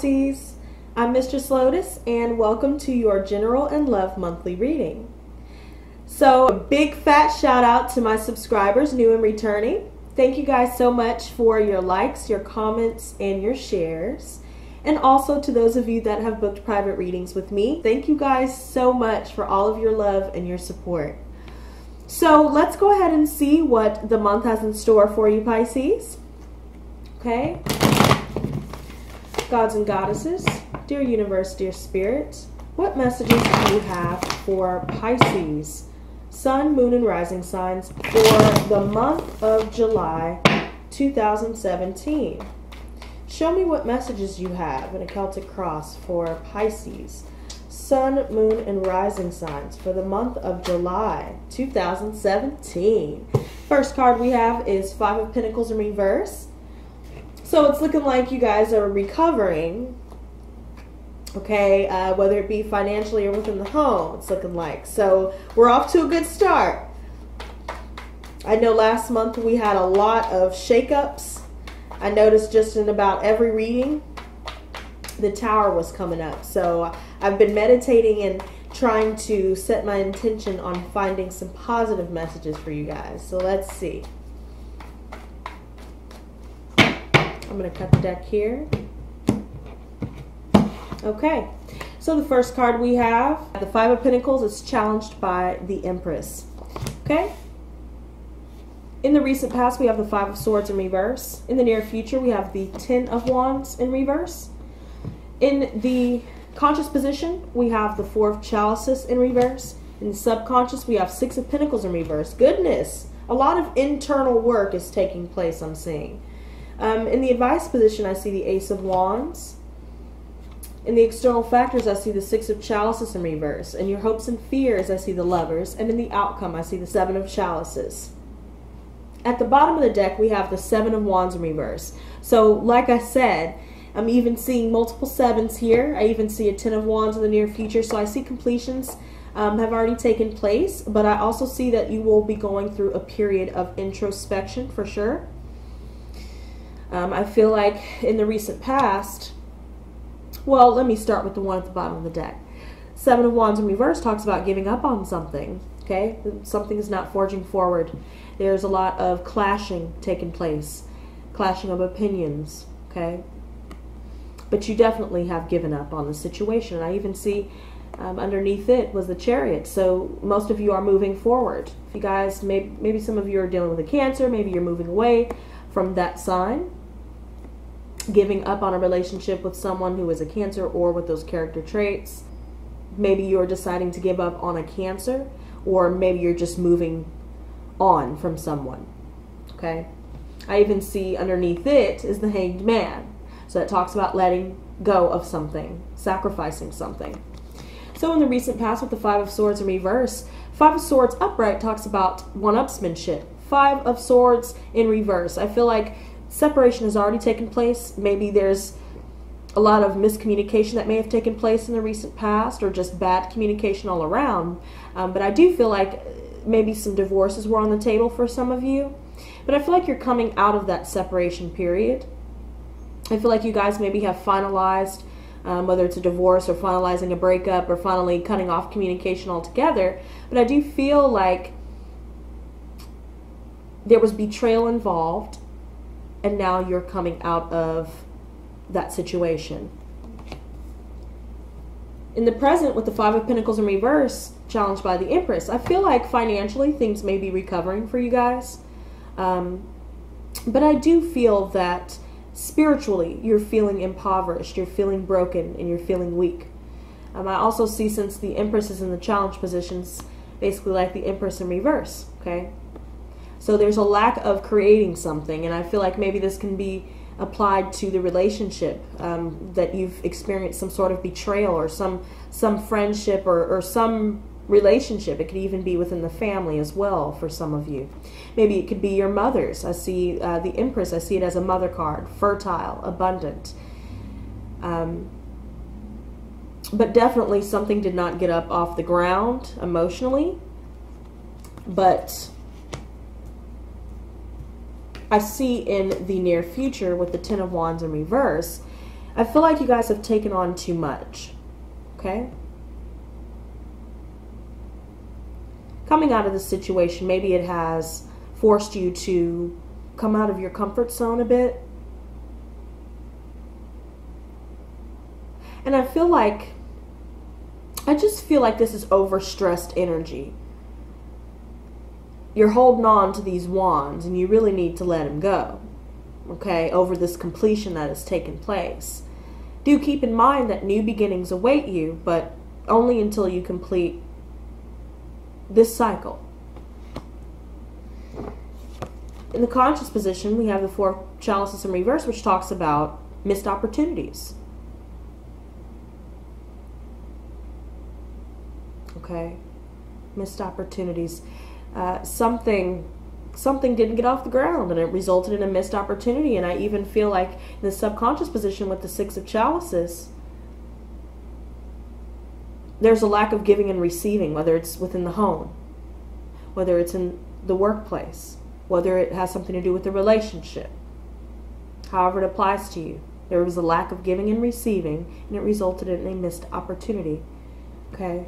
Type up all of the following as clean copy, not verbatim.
Pisces, I'm Mistress Lotus, and welcome to your General and Love Monthly Reading. So, a big fat shout out to my subscribers, new and returning. Thank you guys so much for your likes, your comments, and your shares. And also to those of you that have booked private readings with me, thank you guys so much for all of your love and your support. So, let's go ahead and see what the month has in store for you, Pisces. Okay? Gods and goddesses, dear universe, dear spirit, what messages do you have for Pisces, sun, moon, and rising signs for the month of July 2017? Show me what messages you have in a Celtic cross for Pisces, sun, moon, and rising signs for the month of July 2017. First card we have is Five of Pentacles in reverse. So it's looking like you guys are recovering, okay, whether it be financially or within the home, it's looking like. So we're off to a good start. I know last month we had a lot of shakeups. I noticed just in about every reading, the Tower was coming up. So I've been meditating and trying to set my intention on finding some positive messages for you guys. So let's see. I'm going to cut the deck here. Okay, so the first card we have, the Five of Pentacles, is challenged by the Empress. Okay? In the recent past, we have the Five of Swords in reverse. In the near future, we have the Ten of Wands in reverse. In the conscious position, we have the Four of Chalices in reverse. In the subconscious, we have Six of Pentacles in reverse. Goodness! A lot of internal work is taking place, I'm seeing. In the advice position, I see the Ace of Wands. In the external factors, I see the Six of Chalices in reverse. In your hopes and fears, I see the Lovers. And in the outcome, I see the Seven of Chalices. At the bottom of the deck, we have the Seven of Wands in reverse. So, like I said, I'm even seeing multiple sevens here. I even see a Ten of Wands in the near future. So I see completions have already taken place. But I also see that you will be going through a period of introspection for sure. I feel like in the recent past, well, let me start with the one at the bottom of the deck. Seven of Wands in reverse talks about giving up on something, okay? Something is not forging forward. There's a lot of clashing taking place, clashing of opinions, okay? But you definitely have given up on the situation. I even see underneath it was the Chariot, so most of you are moving forward. If you guys, maybe some of you are dealing with a Cancer, maybe you're moving away from that sign, giving up on a relationship with someone who is a Cancer or with those character traits. Maybe you're deciding to give up on a Cancer, or maybe you're just moving on from someone, okay? I even see underneath it is the Hanged Man. So that talks about letting go of something, sacrificing something. So in the recent past with the Five of Swords in reverse, Five of Swords upright talks about one-upsmanship. Five of Swords in reverse, I feel like separation has already taken place. Maybe there's a lot of miscommunication that may have taken place in the recent past, or just bad communication all around. But I do feel like maybe some divorces were on the table for some of you. But I feel like you're coming out of that separation period. I feel like you guys maybe have finalized, whether it's a divorce or finalizing a breakup or finally cutting off communication altogether. But I do feel like there was betrayal involved, and now you're coming out of that situation. In the present, with the Five of Pentacles in reverse, challenged by the Empress, I feel like financially things may be recovering for you guys. But I do feel that spiritually you're feeling impoverished, you're feeling broken, and you're feeling weak. I also see, since the Empress is in the challenge positions, basically like the Empress in reverse, okay? So there's a lack of creating something, and I feel like maybe this can be applied to the relationship, that you've experienced some sort of betrayal, or some friendship, or some relationship. It could even be within the family as well for some of you. Maybe it could be your mother's. I see the Empress, I see it as a mother card, fertile, abundant. But definitely something did not get up off the ground emotionally. But I see in the near future with the Ten of Wands in reverse, I feel like you guys have taken on too much. Okay? Coming out of this situation, maybe it has forced you to come out of your comfort zone a bit. And I just feel like this is overstressed energy. You're holding on to these wands and you really need to let them go. Okay, over this completion that has taken place. Do keep in mind that new beginnings await you, but only until you complete this cycle. In the conscious position, we have the Four of Chalices in reverse, which talks about missed opportunities. Okay, missed opportunities. Something didn't get off the ground and it resulted in a missed opportunity. And I even feel like in the subconscious position with the Six of Chalices, there's a lack of giving and receiving, whether it's within the home, whether it's in the workplace, whether it has something to do with the relationship. However it applies to you, there was a lack of giving and receiving and it resulted in a missed opportunity. Okay.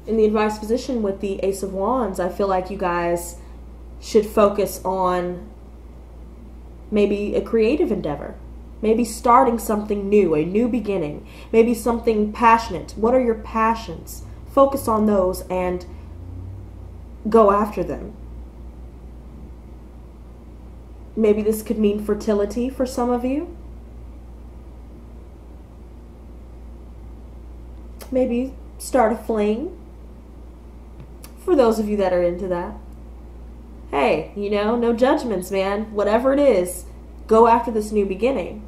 In the advice position with the Ace of Wands, I feel like you guys should focus on maybe a creative endeavor. Maybe starting something new, a new beginning. Maybe something passionate. What are your passions? Focus on those and go after them. Maybe this could mean fertility for some of you. Maybe start a fling. For those of you that are into that. Hey, you know, no judgments, man. Whatever it is, go after this new beginning.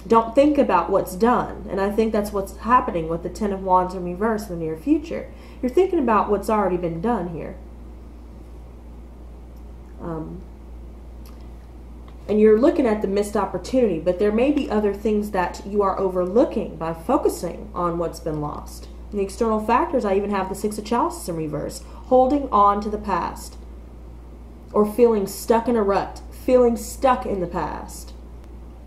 Don't think about what's done. And I think that's what's happening with the Ten of Wands in reverse in the near future. You're thinking about what's already been done here. And you're looking at the missed opportunity, but there may be other things that you are overlooking by focusing on what's been lost. In the external factors, I even have the Six of Chalices in reverse, holding on to the past, or feeling stuck in a rut, feeling stuck in the past.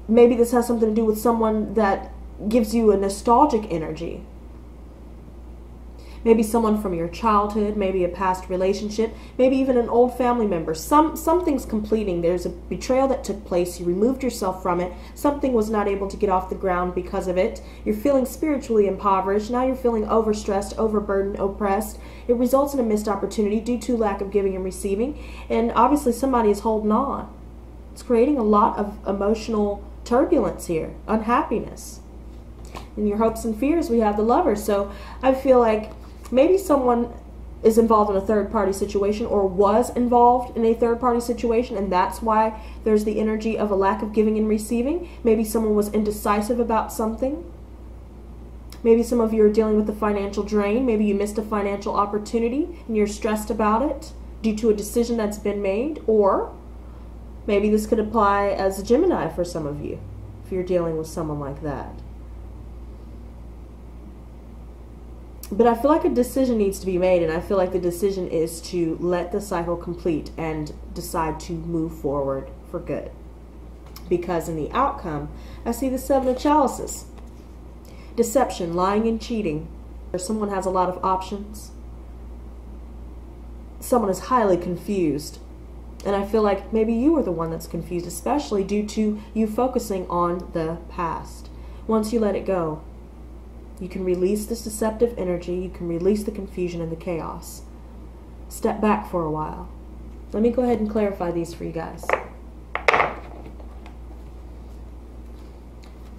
Maybe this has something to do with someone that gives you a nostalgic energy. Maybe someone from your childhood, maybe a past relationship, maybe even an old family member. Something's completing. There's a betrayal that took place. You removed yourself from it. Something was not able to get off the ground because of it. You're feeling spiritually impoverished. Now you're feeling overstressed, overburdened, oppressed. It results in a missed opportunity due to lack of giving and receiving. And obviously somebody is holding on. It's creating a lot of emotional turbulence here, unhappiness. In your hopes and fears, we have the Lovers. So I feel like maybe someone is involved in a third-party situation or was involved in a third-party situation, and that's why there's the energy of a lack of giving and receiving. Maybe someone was indecisive about something. Maybe some of you are dealing with a financial drain. Maybe you missed a financial opportunity and you're stressed about it due to a decision that's been made. Or maybe this could apply as a Gemini for some of you if you're dealing with someone like that. But I feel like a decision needs to be made, and I feel like the decision is to let the cycle complete and decide to move forward for good. Because in the outcome, I see the Seven of Chalices. Deception, lying and cheating. Or someone has a lot of options. Someone is highly confused. And I feel like maybe you are the one that's confused, especially due to you focusing on the past. Once you let it go, you can release this deceptive energy. You can release the confusion and the chaos. Step back for a while. Let me go ahead and clarify these for you guys.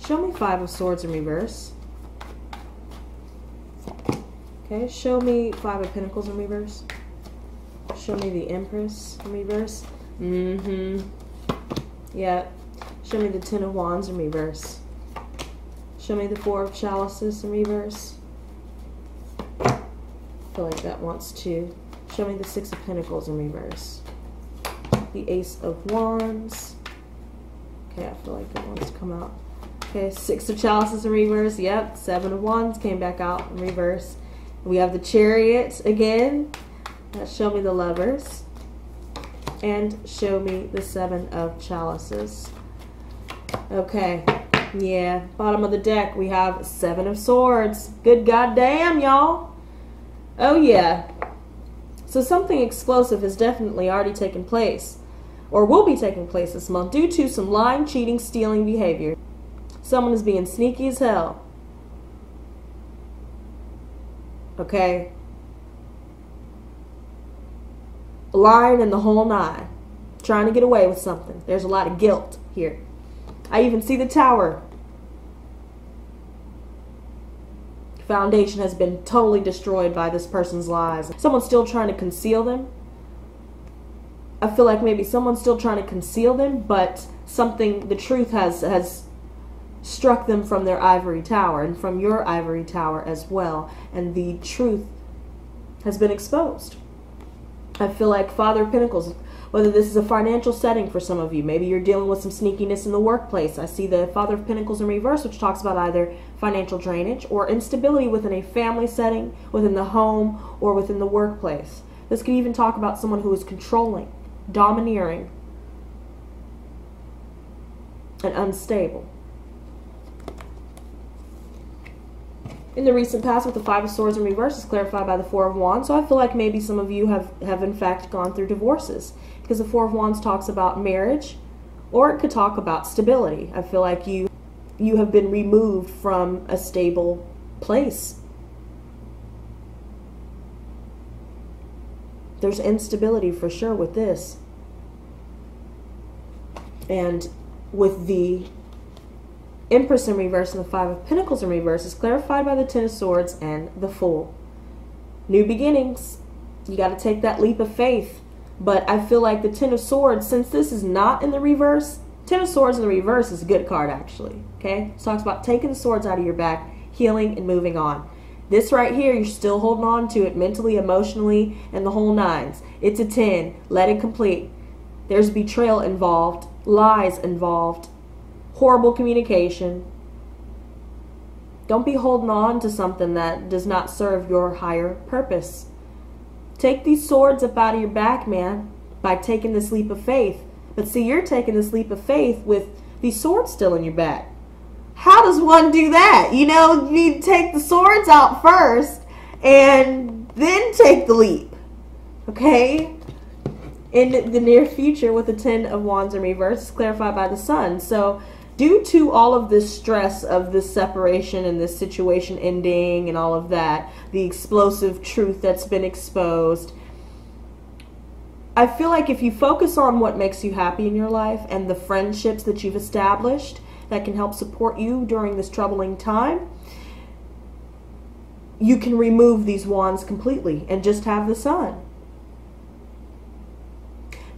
Show me Five of Swords in reverse. Okay, show me Five of Pentacles in reverse. Show me the Empress in reverse. Yeah. Show me the Ten of Wands in reverse. Show me the Four of Chalices in reverse. I feel like that wants to. Show me the Six of Pentacles in reverse. The Ace of Wands. Okay, I feel like that wants to come out. Okay, Six of Chalices in reverse. Yep, Seven of Wands came back out in reverse. We have the Chariot again. Show me the Lovers. And show me the Seven of Chalices. Okay. Yeah. Bottom of the deck, we have 7 of Swords. Good goddamn, y'all. Oh, yeah. So something explosive has definitely already taken place, or will be taking place this month, due to some lying, cheating, stealing behavior. Someone is being sneaky as hell. Okay? Lying in the whole nine. Trying to get away with something. There's a lot of guilt here. I even see the Tower. Foundation has been totally destroyed by this person's lies. Someone's still trying to conceal them. I feel like maybe someone's still trying to conceal them, but the truth has struck them from their ivory tower and from your ivory tower as well. And the truth has been exposed. I feel like Father of Pentacles, whether this is a financial setting for some of you, maybe you're dealing with some sneakiness in the workplace. I see the Father of Pentacles in reverse, which talks about either financial drainage or instability within a family setting, within the home, or within the workplace. This could even talk about someone who is controlling, domineering, and unstable. In the recent past, with the Five of Swords in reverse, is clarified by the Four of Wands. So I feel like maybe some of you have in fact gone through divorces, because the Four of Wands talks about marriage, or it could talk about stability. I feel like you have been removed from a stable place. There's instability for sure with this. And with the Empress in reverse and the Five of Pentacles in reverse, is clarified by the Ten of Swords and the Fool. New beginnings. You got to take that leap of faith. But I feel like the Ten of Swords, since this is not in the reverse, Ten of Swords in the reverse is a good card actually. Okay? It talks about taking the swords out of your back, healing, and moving on. This right here, you're still holding on to it mentally, emotionally, and the whole nines. It's a 10. Let it complete. There's betrayal involved, lies involved, horrible communication. Don't be holding on to something that does not serve your higher purpose. Take these swords up out of your back, man, by taking this leap of faith. But see, you're taking this leap of faith with these swords still in your back. How does one do that? You know, you need to take the swords out first and then take the leap. Okay? In the near future, with the Ten of Wands in reverse, it's clarified by the Sun. So, due to all of this stress of this separation and this situation ending and all of that, the explosive truth that's been exposed, I feel like if you focus on what makes you happy in your life and the friendships that you've established that can help support you during this troubling time, you can remove these wands completely and just have the Sun.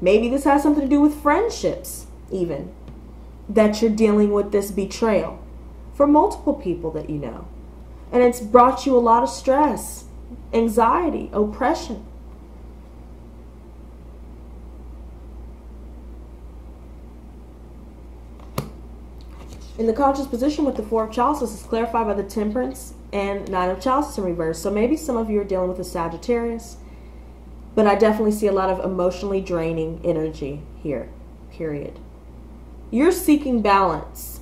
Maybe this has something to do with friendships even, that you're dealing with this betrayal from multiple people that you know. And it's brought you a lot of stress, anxiety, oppression. In the conscious position with the Four of Chalices, is clarified by the Temperance and Nine of Chalices in reverse. So maybe some of you are dealing with a Sagittarius, but I definitely see a lot of emotionally draining energy here, period. You're seeking balance.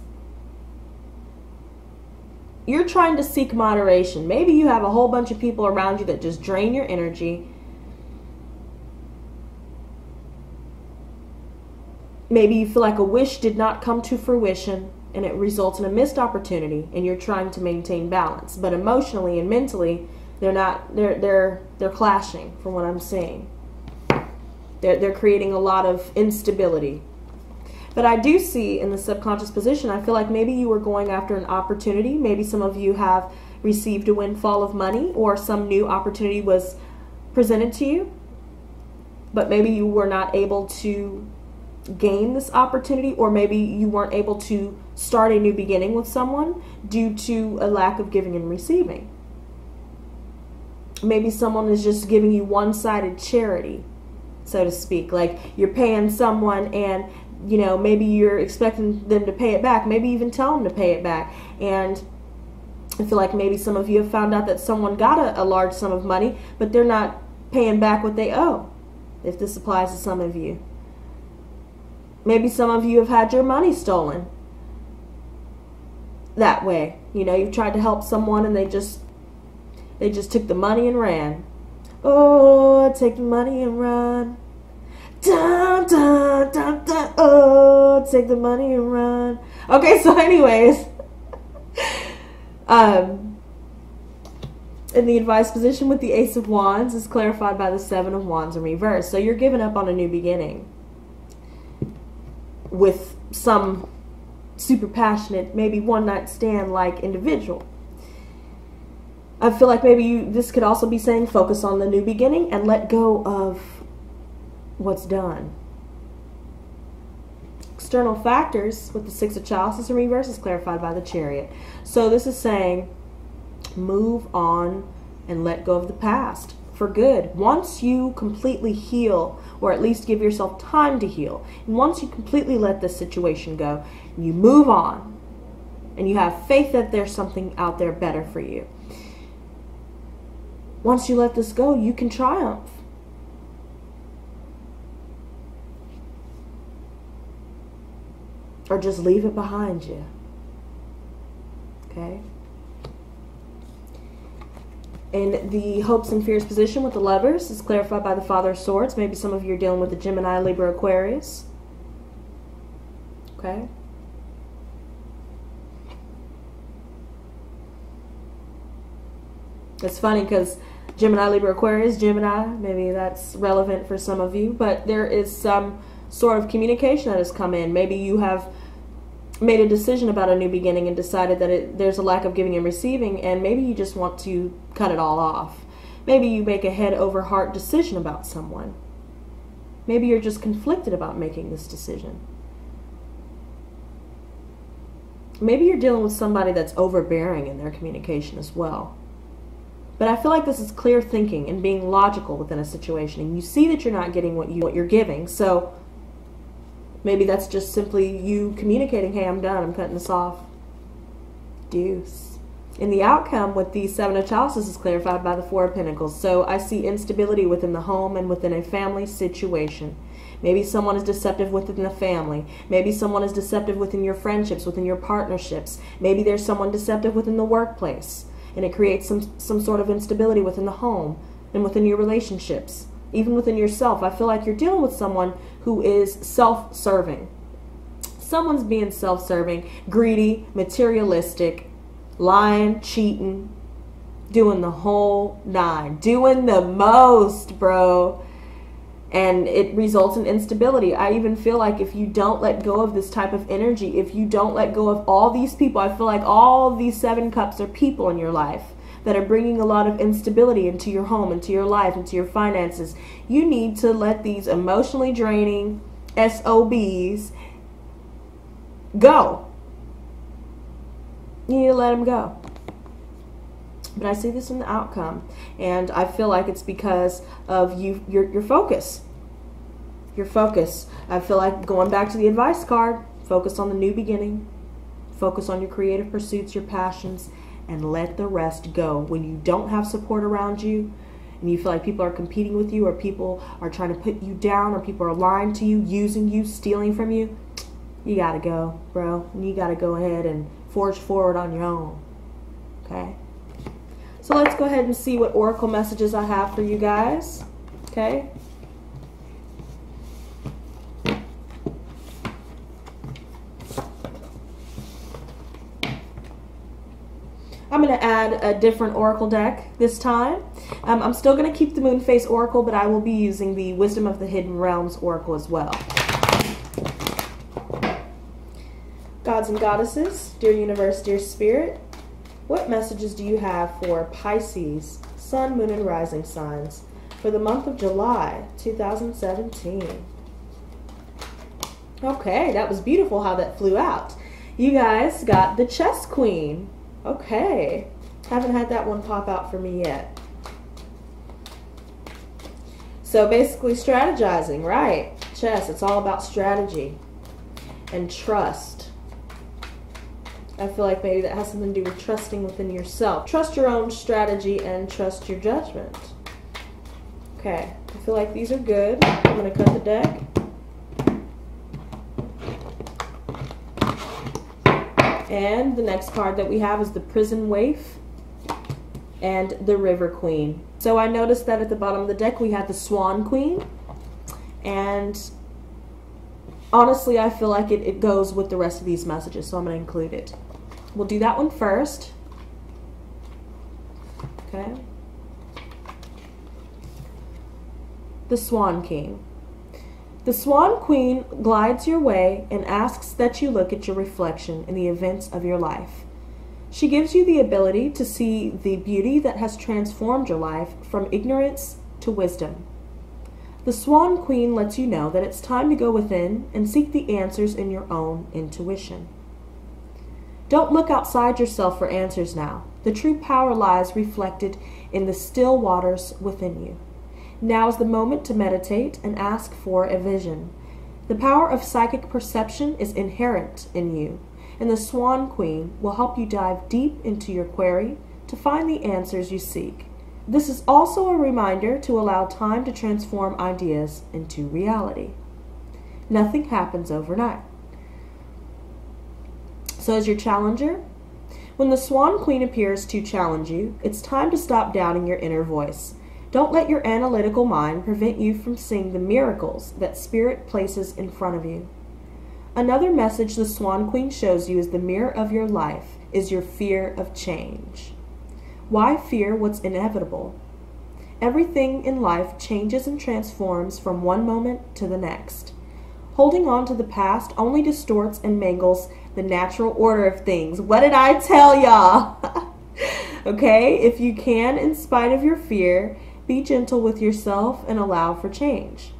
You're trying to seek moderation. Maybe you have a whole bunch of people around you that just drain your energy. Maybe you feel like a wish did not come to fruition and it results in a missed opportunity, and you're trying to maintain balance. But emotionally and mentally, they're clashing from what I'm seeing. They're creating a lot of instability. But I do see in the subconscious position, I feel like maybe you were going after an opportunity. Maybe some of you have received a windfall of money, or some new opportunity was presented to you, but maybe you were not able to gain this opportunity, or maybe you weren't able to start a new beginning with someone due to a lack of giving and receiving. Maybe someone is just giving you one-sided charity, so to speak. Like you're paying someone and, you know, maybe you're expecting them to pay it back. Maybe even tell them to pay it back. And I feel like maybe some of you have found out that someone got a large sum of money, but they're not paying back what they owe, if this applies to some of you. Maybe some of you have had your money stolen, that way. You know, you've tried to help someone and they just took the money and ran. Oh, take the money and run. Dun, dun, dun, dun. Oh, take the money and run. Okay, so anyways, in the advice position with the Ace of Wands is clarified by the Seven of Wands in reverse. So you're giving up on a new beginning with some super passionate, maybe one-night stand like individual. I feel like maybe this could also be saying focus on the new beginning and let go of what's done. External factors with the Six of Chalices in reverse is clarified by the Chariot. So this is saying move on and let go of the past for good. Once you completely heal, or at least give yourself time to heal, and once you completely let this situation go, and you move on, and you have faith that there's something out there better for you, once you let this go, you can triumph. Or just leave it behind you. Okay? In the hopes and fears position with the Lovers is clarified by the Father of Swords. Maybe some of you are dealing with the Gemini, Libra, Aquarius. Okay? It's funny because Gemini, Libra, Aquarius, Gemini, maybe that's relevant for some of you, but there is some sort of communication that has come in. Maybe you have made a decision about a new beginning and decided that there's a lack of giving and receiving, and maybe you just want to cut it all off. Maybe you make a head over heart decision about someone. Maybe you're just conflicted about making this decision. Maybe you're dealing with somebody that's overbearing in their communication as well. But I feel like this is clear thinking and being logical within a situation, and you see that you're not getting what you're giving, so maybe that's just simply you communicating, hey, I'm done, I'm cutting this off. Deuce. In the outcome with the Seven of Chalices is clarified by the Four of Pentacles. So I see instability within the home and within a family situation. Maybe someone is deceptive within the family. Maybe someone is deceptive within your friendships, within your partnerships. Maybe there's someone deceptive within the workplace, and it creates some sort of instability within the home and within your relationships. Even within yourself, I feel like you're dealing with someone who is self-serving. Someone's being self-serving, greedy, materialistic, lying, cheating, doing the whole nine, doing the most, bro. And it results in instability. I even feel like if you don't let go of this type of energy, if you don't let go of all these people, I feel like all these Seven Cups are people in your life that are bringing a lot of instability into your home, into your life, into your finances. You need to let these emotionally draining SOBs go. You need to let them go. But I see this in the outcome, and I feel like it's because of your focus. Your focus. I feel like going back to the advice card, focus on the new beginning, focus on your creative pursuits, your passions, and let the rest go. When you don't have support around you, and you feel like people are competing with you, or people are trying to put you down, or people are lying to you, using you, stealing from you, you gotta go, bro. And you gotta go ahead and forge forward on your own. Okay? So let's go ahead and see what oracle messages I have for you guys. Okay? I'm going to add a different oracle deck this time. I'm still going to keep the Moon Phase Oracle, but I will be using the Wisdom of the Hidden Realms Oracle as well. Gods and goddesses, dear universe, dear spirit, what messages do you have for Pisces, Sun, Moon, and Rising signs for the month of July 2017? Okay, that was beautiful how that flew out. You guys got the Chess Queen. Okay, haven't had that one pop out for me yet. So basically strategizing, right? Chess, it's all about strategy and trust. I feel like maybe that has something to do with trusting within yourself. Trust your own strategy and trust your judgment. Okay, I feel like these are good. I'm going to cut the deck. And the next card that we have is the Prison Waif and the River Queen. So I noticed that at the bottom of the deck we had the Swan Queen, and honestly I feel like it goes with the rest of these messages, so I'm going to include it. We'll do that one first. Okay. The Swan King. The Swan Queen glides your way and asks that you look at your reflection in the events of your life. She gives you the ability to see the beauty that has transformed your life from ignorance to wisdom. The Swan Queen lets you know that it's time to go within and seek the answers in your own intuition. Don't look outside yourself for answers now. The true power lies reflected in the still waters within you. Now is the moment to meditate and ask for a vision. The power of psychic perception is inherent in you, and the Swan Queen will help you dive deep into your query to find the answers you seek. This is also a reminder to allow time to transform ideas into reality. Nothing happens overnight. So as your challenger, when the Swan Queen appears to challenge you, it's time to stop doubting your inner voice. Don't let your analytical mind prevent you from seeing the miracles that Spirit places in front of you. Another message the Swan Queen shows you is the mirror of your life is your fear of change. Why fear what's inevitable? Everything in life changes and transforms from one moment to the next. Holding on to the past only distorts and mangles the natural order of things. What did I tell y'all? Okay, if you can, in spite of your fear, be gentle with yourself and allow for change.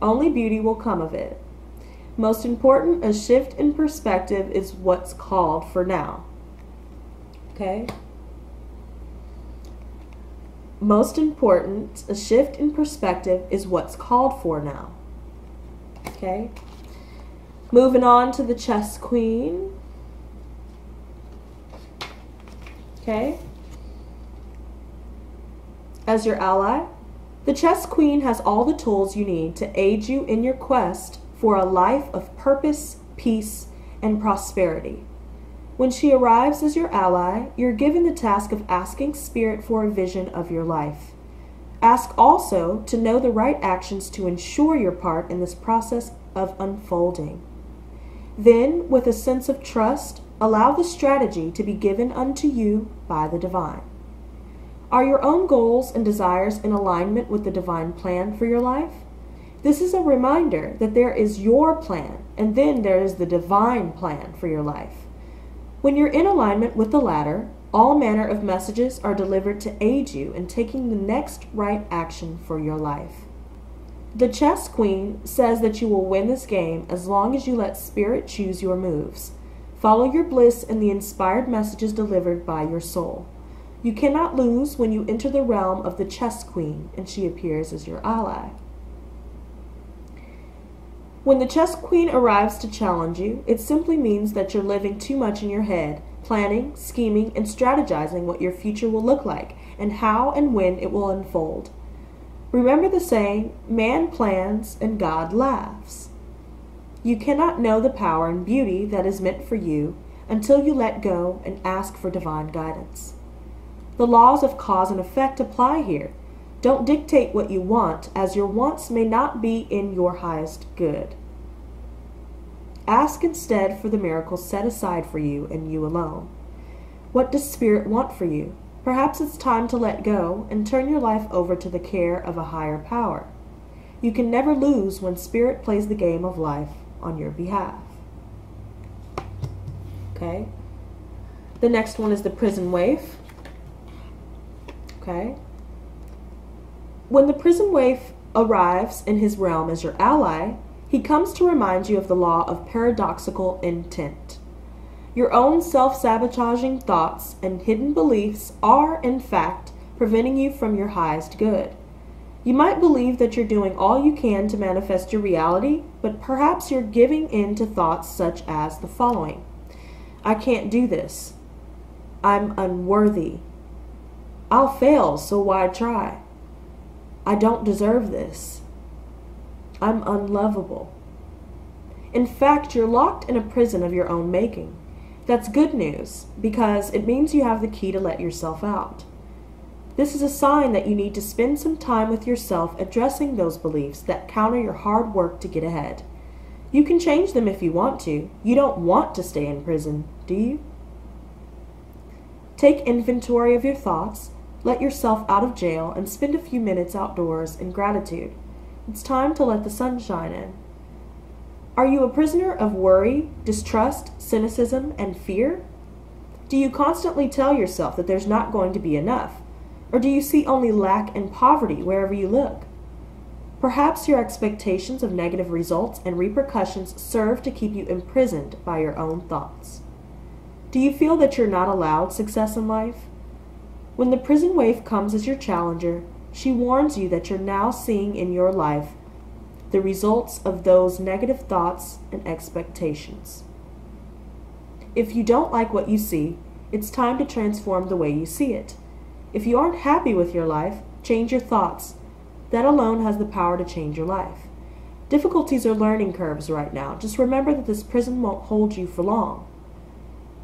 Only beauty will come of it. Most important, a shift in perspective is what's called for now. Okay? Most important, a shift in perspective is what's called for now. Okay? Moving on to the Chess Queen. Okay? As your ally, the Chess Queen has all the tools you need to aid you in your quest for a life of purpose, peace, and prosperity. When she arrives as your ally, you're given the task of asking Spirit for a vision of your life. Ask also to know the right actions to ensure your part in this process of unfolding. Then, with a sense of trust, allow the strategy to be given unto you by the divine. Are your own goals and desires in alignment with the divine plan for your life? This is a reminder that there is your plan, and then there is the divine plan for your life. When you're in alignment with the latter, all manner of messages are delivered to aid you in taking the next right action for your life. The Chess Queen says that you will win this game as long as you let Spirit choose your moves. Follow your bliss in the inspired messages delivered by your soul. You cannot lose when you enter the realm of the Chess Queen and she appears as your ally. When the Chess Queen arrives to challenge you, it simply means that you're living too much in your head, planning, scheming, and strategizing what your future will look like and how and when it will unfold. Remember the saying, man plans and God laughs. You cannot know the power and beauty that is meant for you until you let go and ask for divine guidance. The laws of cause and effect apply here. Don't dictate what you want, as your wants may not be in your highest good. Ask instead for the miracles set aside for you and you alone. What does Spirit want for you? Perhaps it's time to let go and turn your life over to the care of a higher power. You can never lose when Spirit plays the game of life on your behalf. Okay? The next one is the Prison Waif. Okay? When the Prison Waif arrives in his realm as your ally, he comes to remind you of the law of paradoxical intent. Your own self-sabotaging thoughts and hidden beliefs are, in fact, preventing you from your highest good. You might believe that you're doing all you can to manifest your reality, but perhaps you're giving in to thoughts such as the following. I can't do this. I'm unworthy. I'll fail, so why try? I don't deserve this. I'm unlovable. In fact, you're locked in a prison of your own making. That's good news, because it means you have the key to let yourself out. This is a sign that you need to spend some time with yourself addressing those beliefs that counter your hard work to get ahead. You can change them if you want to. You don't want to stay in prison, do you? Take inventory of your thoughts, let yourself out of jail, and spend a few minutes outdoors in gratitude. It's time to let the sun shine in. Are you a prisoner of worry, distrust, cynicism, and fear? Do you constantly tell yourself that there's not going to be enough? Or do you see only lack and poverty wherever you look? Perhaps your expectations of negative results and repercussions serve to keep you imprisoned by your own thoughts. Do you feel that you're not allowed success in life? When the prison waif comes as your challenger, she warns you that you're now seeing in your life the results of those negative thoughts and expectations. If you don't like what you see, it's time to transform the way you see it. If you aren't happy with your life, change your thoughts. That alone has the power to change your life. Difficulties are learning curves right now. Just remember that this prison won't hold you for long.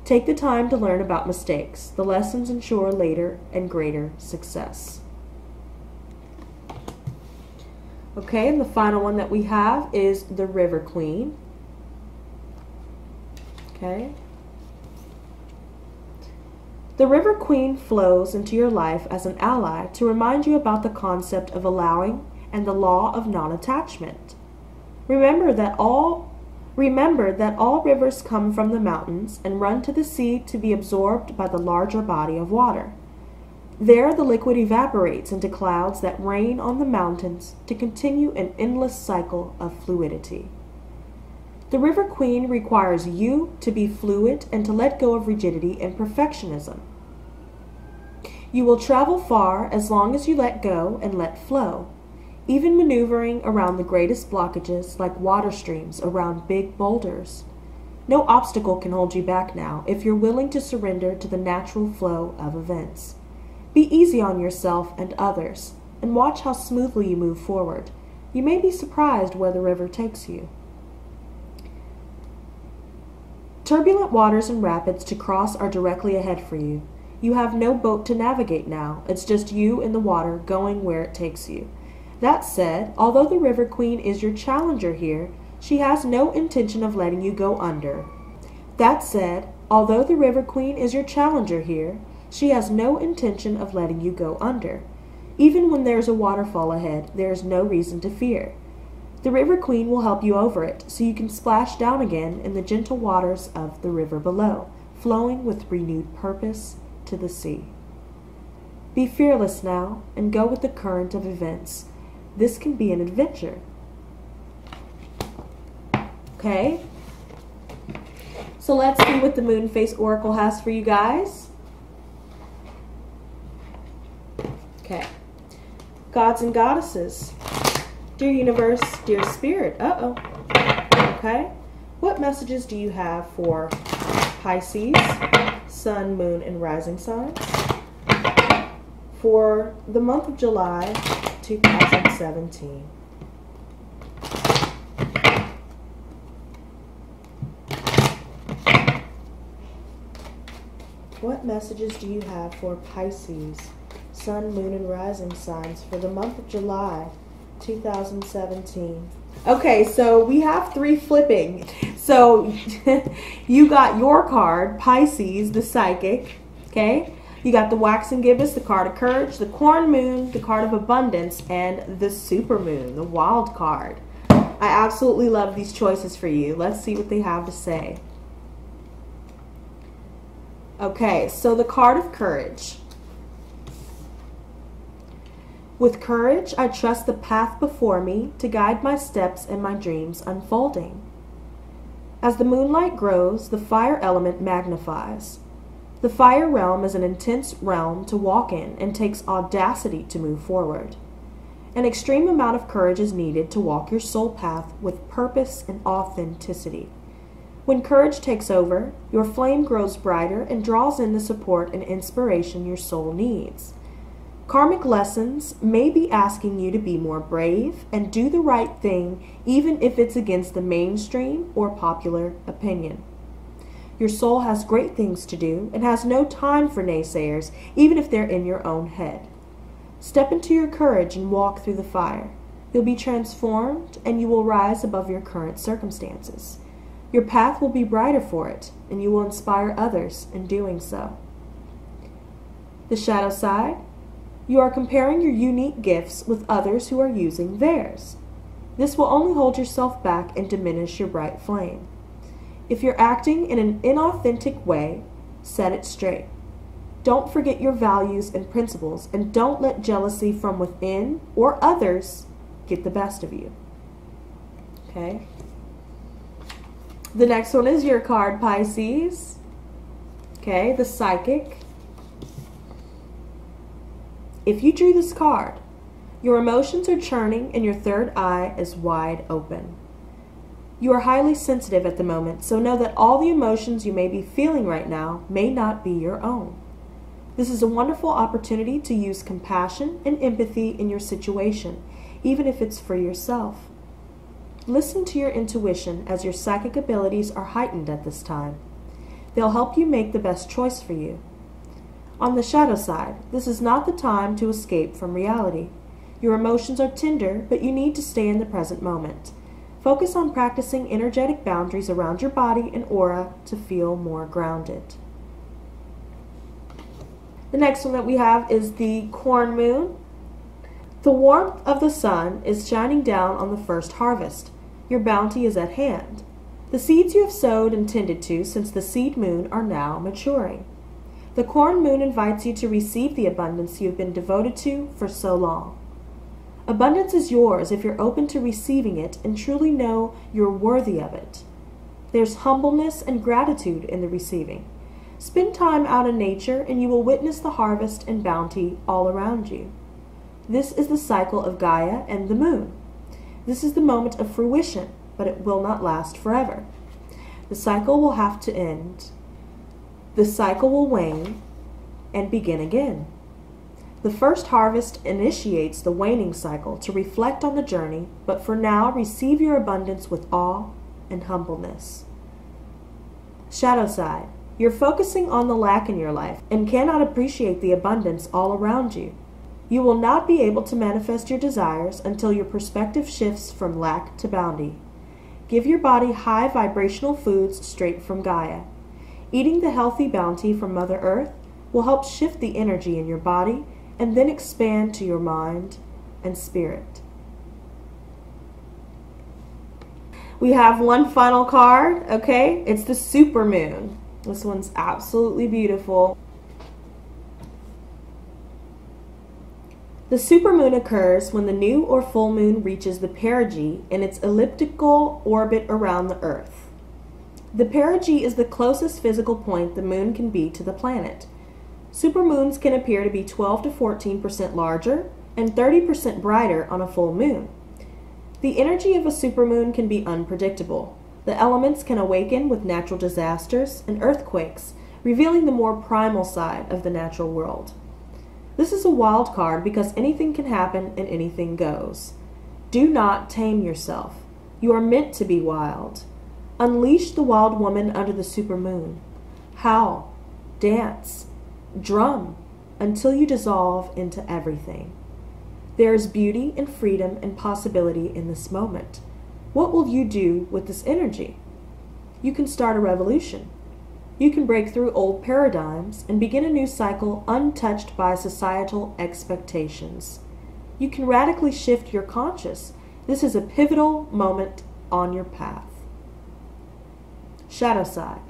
Take the time to learn about mistakes. The lessons ensure later and greater success. Okay, and the final one that we have is the River Queen. Okay. The River Queen flows into your life as an ally to remind you about the concept of allowing and the law of non-attachment. Remember that all rivers come from the mountains and run to the sea to be absorbed by the larger body of water. There the liquid evaporates into clouds that rain on the mountains to continue an endless cycle of fluidity. The River Queen requires you to be fluid and to let go of rigidity and perfectionism. You will travel far as long as you let go and let flow, even maneuvering around the greatest blockages like water streams around big boulders. No obstacle can hold you back now if you're willing to surrender to the natural flow of events. Be easy on yourself and others, and watch how smoothly you move forward. You may be surprised where the river takes you. Turbulent waters and rapids to cross are directly ahead for you. You have no boat to navigate now. It's just you in the water going where it takes you. That said, although the River Queen is your challenger here, she has no intention of letting you go under. That said, although the River Queen is your challenger here, she has no intention of letting you go under. Even when there's a waterfall ahead, there is no reason to fear. The River Queen will help you over it, so you can splash down again in the gentle waters of the river below, flowing with renewed purpose to the sea. Be fearless now, and go with the current of events. This can be an adventure. Okay? So let's see what the Moon Face Oracle has for you guys. Okay. Gods and goddesses. Dear universe, dear spirit. Okay. What messages do you have for Pisces, Sun, Moon, and Rising signs for the month of July 2017? What messages do you have for Pisces, Sun, Moon, and Rising signs for the month of July 2017? Okay, so we have 3 flipping. So you got your card, Pisces, the Psychic, okay? You got the Wax and Gibbous, the card of courage, the Corn Moon, the card of abundance, and the Super Moon, the Wild card. I absolutely love these choices for you. Let's see what they have to say. Okay, so the card of courage. With courage, I trust the path before me to guide my steps and my dreams unfolding. As the moonlight grows, the fire element magnifies. The fire realm is an intense realm to walk in and takes audacity to move forward. An extreme amount of courage is needed to walk your soul path with purpose and authenticity. When courage takes over, your flame grows brighter and draws in the support and inspiration your soul needs. Karmic lessons may be asking you to be more brave and do the right thing even if it's against the mainstream or popular opinion. Your soul has great things to do and has no time for naysayers, even if they're in your own head. Step into your courage and walk through the fire. You'll be transformed and you will rise above your current circumstances. Your path will be brighter for it, and you will inspire others in doing so. The shadow side. You are comparing your unique gifts with others who are using theirs. This will only hold yourself back and diminish your bright flame. If you're acting in an inauthentic way, set it straight. Don't forget your values and principles, and don't let jealousy from within or others get the best of you. Okay? The next one is your card, Pisces. Okay, the Psychic. If you drew this card, your emotions are churning and your third eye is wide open. You are highly sensitive at the moment, so know that all the emotions you may be feeling right now may not be your own. This is a wonderful opportunity to use compassion and empathy in your situation, even if it's for yourself. Listen to your intuition, as your psychic abilities are heightened at this time. They'll help you make the best choice for you. On the shadow side, this is not the time to escape from reality. Your emotions are tender, but you need to stay in the present moment. Focus on practicing energetic boundaries around your body and aura to feel more grounded. The next one that we have is the corn moon. The warmth of the sun is shining down on the first harvest. Your bounty is at hand. The seeds you have sowed and tended to since the seed moon are now maturing. The corn moon invites you to receive the abundance you have been devoted to for so long. Abundance is yours if you're open to receiving it and truly know you're worthy of it. There's humbleness and gratitude in the receiving. Spend time out in nature and you will witness the harvest and bounty all around you. This is the cycle of Gaia and the moon. This is the moment of fruition, but it will not last forever. The cycle will have to end. The cycle will wane and begin again. The first harvest initiates the waning cycle to reflect on the journey, but for now, receive your abundance with awe and humbleness. Shadow side. You're focusing on the lack in your life and cannot appreciate the abundance all around you. You will not be able to manifest your desires until your perspective shifts from lack to bounty. Give your body high vibrational foods straight from Gaia. Eating the healthy bounty from Mother Earth will help shift the energy in your body and then expand to your mind and spirit. We have one final card, okay? It's the supermoon. This one's absolutely beautiful. The supermoon occurs when the new or full moon reaches the perigee in its elliptical orbit around the Earth. The perigee is the closest physical point the moon can be to the planet. Supermoons can appear to be 12 to 14% larger and 30% brighter on a full moon. The energy of a supermoon can be unpredictable. The elements can awaken with natural disasters and earthquakes, revealing the more primal side of the natural world. This is a wild card because anything can happen and anything goes. Do not tame yourself. You are meant to be wild. Unleash the wild woman under the supermoon. Howl, dance, drum until you dissolve into everything. There is beauty and freedom and possibility in this moment. What will you do with this energy? You can start a revolution. You can break through old paradigms and begin a new cycle untouched by societal expectations. You can radically shift your conscious. This is a pivotal moment on your path. Shadow side.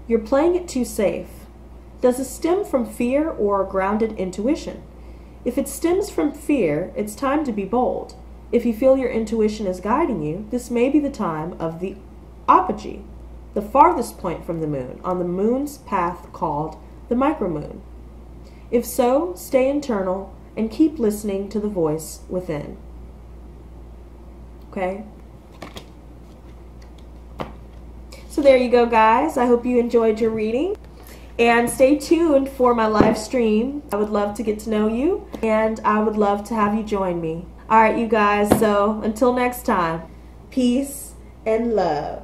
You're playing it too safe. Does it stem from fear or grounded intuition? If it stems from fear, it's time to be bold. If you feel your intuition is guiding you, this may be the time of the apogee, the farthest point from the moon, on the moon's path called the micromoon. If so, stay internal and keep listening to the voice within. Okay? So there you go, guys. I hope you enjoyed your reading. And stay tuned for my live stream. I would love to get to know you, and I would love to have you join me. All right, you guys. So until next time, peace and love.